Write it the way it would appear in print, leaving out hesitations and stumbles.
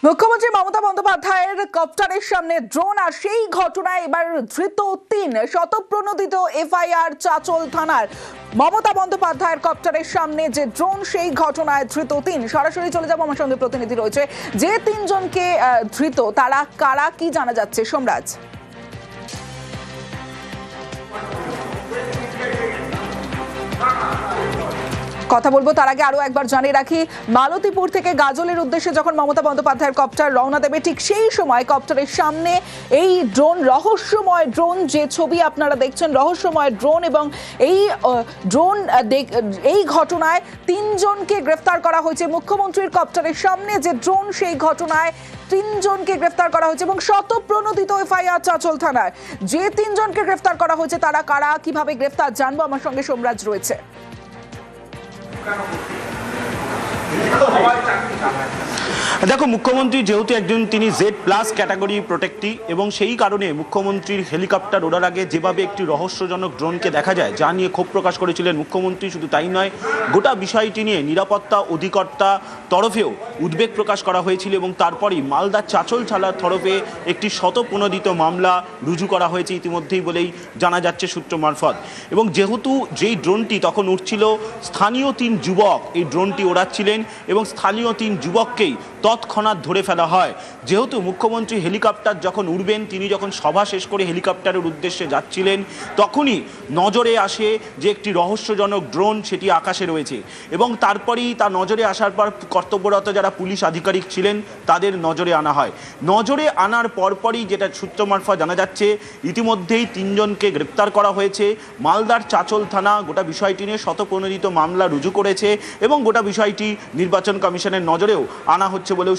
মুখ্যমন্ত্রী মমতা বন্দ্যোপাধ্যায়ের কপ্টারের সামনে ড্রোন আর সেই ঘটনায় এবার ধৃত 3 শতপ্রণোদিত এফআইআর চাচল থানার। মমতা বন্দ্যোপাধ্যায়ের কপ্টারের সামনে যে ড্রোন সেই ঘটনায় ধৃত 3। সরাসরি চলে যাবো, আমার সঙ্গে প্রতিনিধি রয়েছে। যে 3 জনকে ধৃত তারা কারা, কি জানা যাচ্ছে সোমরাজ? কথা বলবো তার আগে আরো একবার জানিয়ে রাখি, মালতীপুর থেকে গাজলের উদ্দেশ্যে যখন মমতা বন্দ্যোপাধ্যায়ের কপ্টার রওনা দেবে ঠিক সেই সময় কপ্টারের সামনে এই ড্রোন, রহস্যময় ড্রোন, যে ছবি আপনারা দেখছেন রহস্যময় ড্রোন, এবং এই ঘটনায় 3 জনকে গ্রেফতার করা হয়েছে। মুখ্যমন্ত্রীর কপ্টারের সামনে যে ড্রোন সেই ঘটনায় 3 জনকে গ্রেফতার করা হয়েছে এবং শতপ্রণোদিত এফআইআর চাচল থানায়। যে 3 জনকে গ্রেফতার করা হয়েছে তারা কারা, কিভাবে গ্রেফতার জানবো, আমার সঙ্গে সোমরাজ রয়েছে। দেখো, মুখ্যমন্ত্রী যেহেতু একজন, তিনি Z+ ক্যাটাগরি প্রোটেক্টি, এবং সেই কারণে মুখ্যমন্ত্রীর হেলিকপ্টার ওড়ার আগে যেভাবে একটি রহস্যজনক ড্রোনকে দেখা যায়, যা নিয়ে ক্ষোভ প্রকাশ করেছিলেন মুখ্যমন্ত্রী। শুধু তাই নয়, গোটা বিষয়টি নিয়ে নিরাপত্তা অধিকর্তা তরফেও উদ্বেগ প্রকাশ করা হয়েছিল এবং তারপরেই মালদার চাচল থানার তরফে একটি শতপ্রণোদিত মামলা রুজু করা হয়েছে ইতিমধ্যেই বলেই জানা যাচ্ছে সূত্র মারফত। এবং যেহেতু যেই ড্রোনটি তখন উঠছিল, স্থানীয় 3 যুবক এই ড্রোনটি ওড়াচ্ছিলেন এবং স্থানীয় 3 যুবককেই তৎক্ষণাৎ ধরে ফেলা হয়। যেহেতু মুখ্যমন্ত্রী হেলিকপ্টার যখন উড়বেন, তিনি যখন সভা শেষ করে হেলিকপ্টারের উদ্দেশ্যে যাচ্ছিলেন, তখনই নজরে আসে যে একটি রহস্যজনক ড্রোন সেটি আকাশে রয়েছে এবং তারপরেই তা নজরে আসার পর কর্তব্যরত যারা পুলিশ আধিকারিক ছিলেন তাদের নজরে আনা হয়। নজরে আনার পরপরই যেটা সূত্র মারফত জানা যাচ্ছে, ইতিমধ্যেই 3 জনকে গ্রেপ্তার করা হয়েছে। মালদার চাচল থানা গোটা বিষয়টি নিয়ে শতপ্রণোদিত মামলা রুজু করেছে এবং গোটা বিষয়টি নির্বাচন কমিশনের নজরেও আনা হচ্ছে বলেও